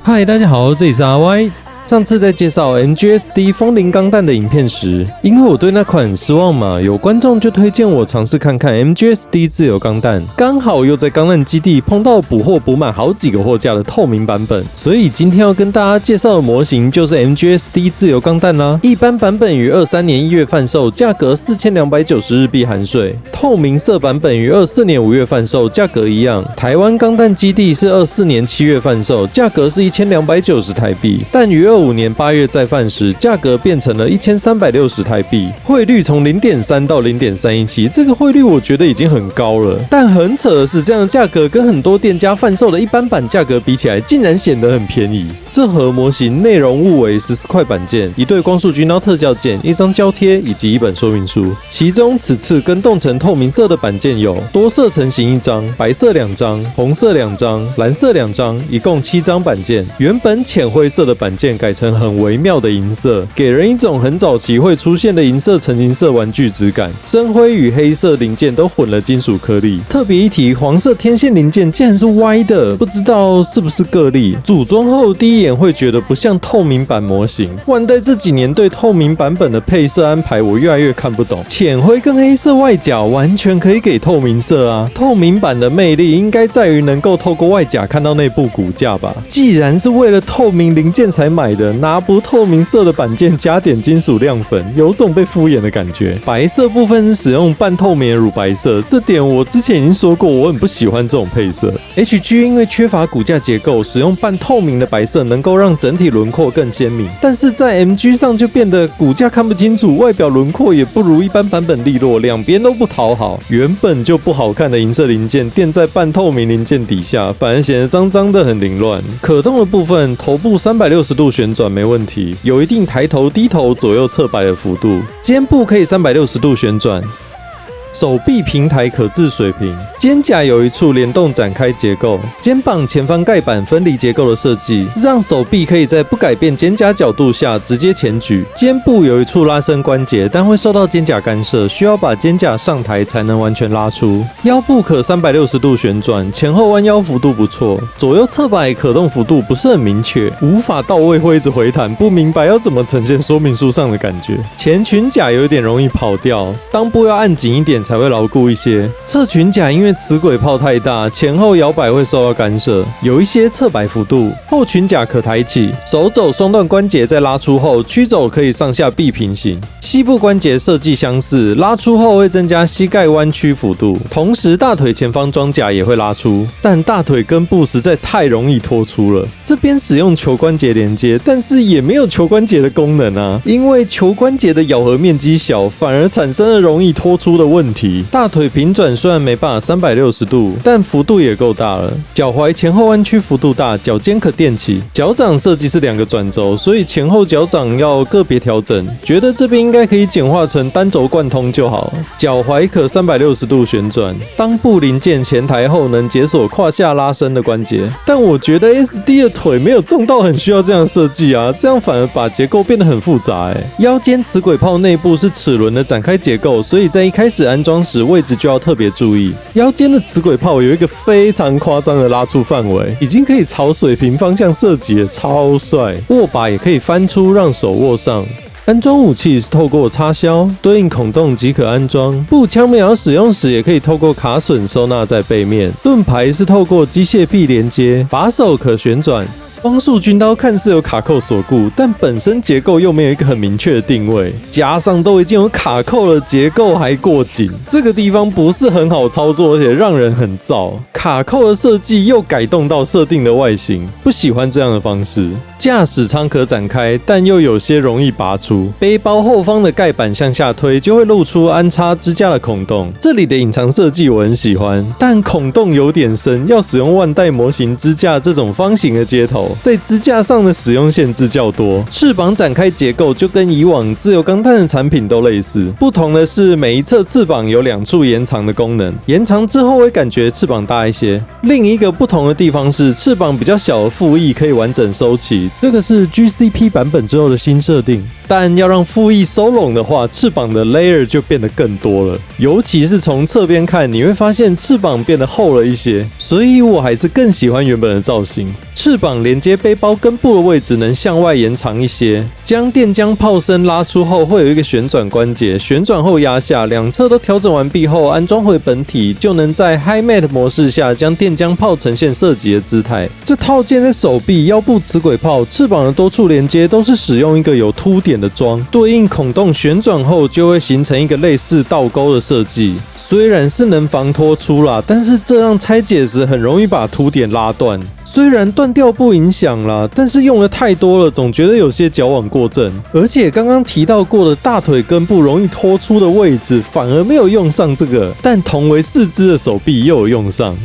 嗨，大家好，这里是阿 Y。上次在介绍 MGSD 风铃钢弹的影片时，因为我对那款很失望嘛，有观众就推荐我尝试看看 MGSD 自由钢弹，刚好又在钢弹基地碰到补货补满好几个货架的透明版本，所以今天要跟大家介绍的模型就是 MGSD 自由钢弹啦。一般版本于23年1月贩售，价格4290日币含税；透明色版本于24年5月贩售，价格一样。台湾钢弹基地是24年7月贩售，价格是1290台币，但于25年8月再贩时，价格变成了1360台币，汇率从 0.3 到 0.317， 这个汇率我觉得已经很高了。但很扯的是，这样的价格跟很多店家贩售的一般版价格比起来，竟然显得很便宜。这盒模型内容物为14块板件、一对光束军刀特教件、一张胶贴以及一本说明书。其中此次更动成透明色的板件有多色成型1张、白色2张、红色2张、蓝色2张，一共7张板件。原本浅灰色的板件改成很微妙的银色，给人一种很早期会出现的银色成型色玩具质感。深灰与黑色零件都混了金属颗粒。特别一提，黄色天线零件竟然是歪的，不知道是不是个例。组装后第一眼会觉得不像透明版模型。万代这几年对透明版本的配色安排，我越来越看不懂。浅灰跟黑色外甲完全可以给透明色啊！透明版的魅力应该在于能够透过外甲看到内部骨架吧？既然是为了透明零件才买的，拿不透明色的板件加点金属亮粉，有种被敷衍的感觉。白色部分是使用半透明的乳白色，这点我之前已经说过，我很不喜欢这种配色。HG 因为缺乏骨架结构，使用半透明的白色能够让整体轮廓更鲜明，但是在 MG 上就变得骨架看不清楚，外表轮廓也不如一般版本利落，两边都不讨好。原本就不好看的银色零件垫在半透明零件底下，反而显得脏脏的很凌乱。可动的部分，头部360度旋转没问题，有一定抬头低头左右侧摆的幅度，肩部可以360度旋转，手臂平台可至水平，肩胛有一处联动展开结构，肩膀前方盖板分离结构的设计，让手臂可以在不改变肩胛角度下直接前举。肩部有一处拉伸关节，但会受到肩胛干涉，需要把肩胛上抬才能完全拉出。腰部可360度旋转，前后弯腰幅度不错，左右侧摆可动幅度不是很明确，无法到位会一直回弹，不明白要怎么呈现说明书上的感觉。前裙甲有点容易跑掉，裆部要按紧一点才会牢固一些。侧裙甲因为磁轨泡太大，前后摇摆会受到干涉，有一些侧摆幅度。后裙甲可抬起，手肘双段关节在拉出后，屈肘可以上下臂平行。膝部关节设计相似，拉出后会增加膝盖弯曲幅度，同时大腿前方装甲也会拉出，但大腿根部实在太容易脱出了。这边使用球关节连接，但是也没有球关节的功能啊，因为球关节的咬合面积小，反而产生了容易脱出的问题。大腿平转虽然没办法360度，但幅度也够大了。脚踝前后弯曲幅度大，脚尖可垫起。脚掌设计是2个转轴，所以前后脚掌要个别调整。觉得这边应该可以简化成单轴贯通就好。脚踝可360度旋转，裆部零件前抬后能解锁胯下拉伸的关节。但我觉得 SD 的腿没有重到很需要这样设计啊，这样反而把结构变得很复杂。腰间磁轨泡内部是齿轮的展开结构，所以在一开始安装时位置就要特别注意。腰间的磁轨泡有一个非常夸张的拉出范围，已经可以朝水平方向射击了，超帅。握把也可以翻出让手握上。安装武器是透过插销对应孔洞即可安装，步枪瞄使用时也可以透过卡榫收纳在背面。盾牌是透过机械臂连接，把手可旋转。光束军刀看似有卡扣锁固，但本身结构又没有一个很明确的定位，加上都已经有卡扣了，结构还过紧，这个地方不是很好操作，而且让人很燥。卡扣的设计又改动到设定的外形，不喜欢这样的方式。驾驶舱可展开，但又有些容易拔出。背包后方的盖板向下推，就会露出安插支架的孔洞。这里的隐藏设计我很喜欢，但孔洞有点深，要使用万代模型支架这种方形的接头，在支架上的使用限制较多。翅膀展开结构就跟以往自由钢弹的产品都类似，不同的是每一侧翅膀有2处延长的功能，延长之后会感觉翅膀大一些。另一个不同的地方是翅膀比较小的副翼可以完整收起，这个是 GCP 版本之后的新设定。但要让副翼收拢的话，翅膀的 layer 就变得更多了，尤其是从侧边看，你会发现翅膀变得厚了一些，所以我还是更喜欢原本的造型。翅膀连接背包根部的位置能向外延长一些，将电浆炮身拉出后会有一个旋转关节，旋转后压下，两侧都调整完毕后安装回本体，就能在 High Mat 模式下将电浆炮呈现射击的姿态。这套件在手臂、腰部磁轨炮、翅膀的多处连接都是使用一个有凸点的桩，对应孔洞旋转后就会形成一个类似倒钩的设计。虽然是能防脱出啦，但是这样拆解时很容易把凸点拉断。虽然断掉不影响啦，但是用的太多了，总觉得有些矫枉过正。而且刚刚提到过的大腿根部容易脱出的位置，反而没有用上这个，但同为四肢的手臂又有用上。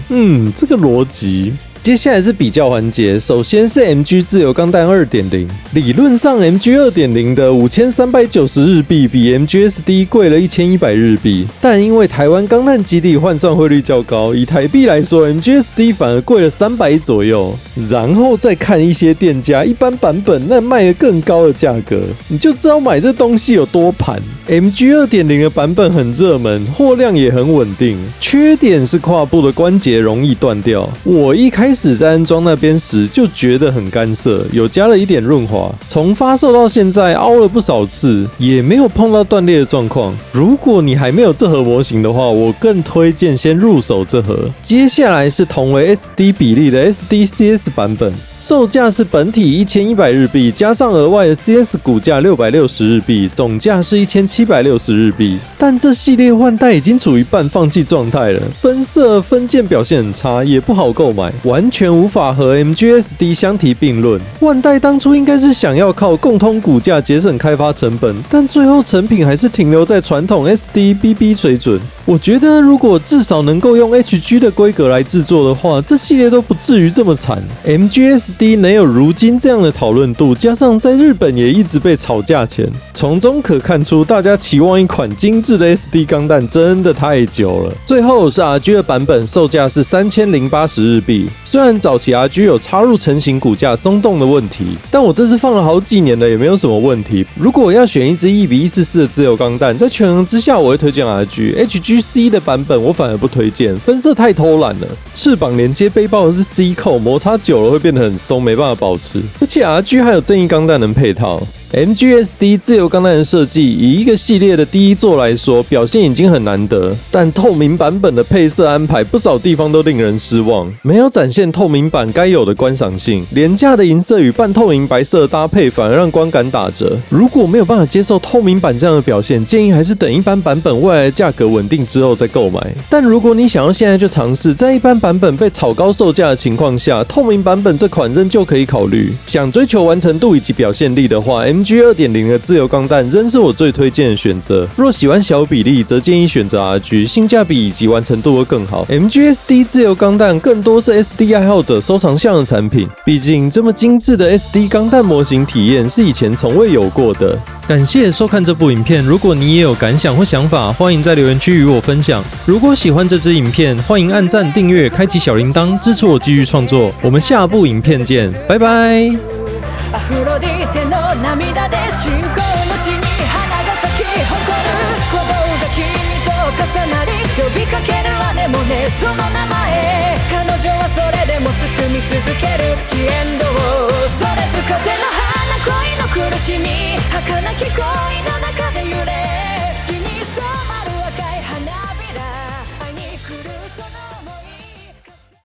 这个逻辑。接下来是比较环节，首先是 MG 自由钢弹 2.0， 理论上 MG 2.0 的5390日币比 MGSD 贵了1100日币，但因为台湾钢弹基地换算汇率较高，以台币来说 MGSD 反而贵了300左右。然后再看一些店家一般版本那卖得更高的价格，你就知道买这东西有多盘。MG 2.0 的版本很热门，货量也很稳定，缺点是胯部的关节容易断掉。我一开始在安装那边时就觉得很干涩，有加了一点润滑，从发售到现在凹了不少次，也没有碰到断裂的状况。如果你还没有这盒模型的话，我更推荐先入手这盒。接下来是同为 SD 比例的 SDCS 版本，售价是本体1100日币，加上额外的 CS 骨架660日币，总价是1760日币。但这系列换代已经处于半放弃状态了，分色分件表现很差，也不好购买，完全无法和 MGSD 相提并论。换代当初应该是想要靠共通骨架节省开发成本，但最后成品还是停留在传统 SD、BB 水准。我觉得如果至少能够用 HG 的规格来制作的话，这系列都不至于这么惨。MGSD 能有如今这样的讨论度，加上在日本也一直被炒价钱，从中可看出大家期望一款精致的 SD 钢弹真的太久了。最后是 RG 的版本，售价是3080日币。虽然早期 RG 有插入成型骨架松动的问题，但我这次放了好几年了，也没有什么问题。如果要选一支1:144的自由钢弹，在权衡之下，我会推荐 RG。HGC 的版本我反而不推荐，分色太偷懒了。翅膀连接背包的是 C 扣，摩擦久了会变得很松，没办法保持。而且 RG 还有正义钢弹能配套。MGSD 自由钢弹的设计，以一个系列的第一作来说，表现已经很难得。但透明版本的配色安排，不少地方都令人失望，没有展现透明版该有的观赏性。廉价的银色与半透明白色的搭配，反而让观感打折。如果没有办法接受透明版这样的表现，建议还是等一般版本未来的价格稳定之后再购买。但如果你想要现在就尝试，在一般版本被炒高售价的情况下，透明版本这款仍旧可以考虑。想追求完成度以及表现力的话，MG 2.0 的自由钢弹仍是我最推荐的选择。若喜欢小比例，则建议选择 RG， 性价比以及完成度会更好。MGSD 自由钢弹更多是 SD 爱好者收藏向的产品，毕竟这么精致的 SD 钢弹模型体验是以前从未有过的。感谢收看这部影片，如果你也有感想或想法，欢迎在留言区与我分享。如果喜欢这支影片，欢迎按赞、订阅、开启小铃铛，支持我继续創作。我們下部影片見，拜拜。アフロディーテの涙で信仰の地に花が咲き誇る鼓動が君と重なり呼びかける姉もねその名前彼女はそれでも進み続けるジエンドをそれず風の花恋の苦しみ儚き恋の中で揺れ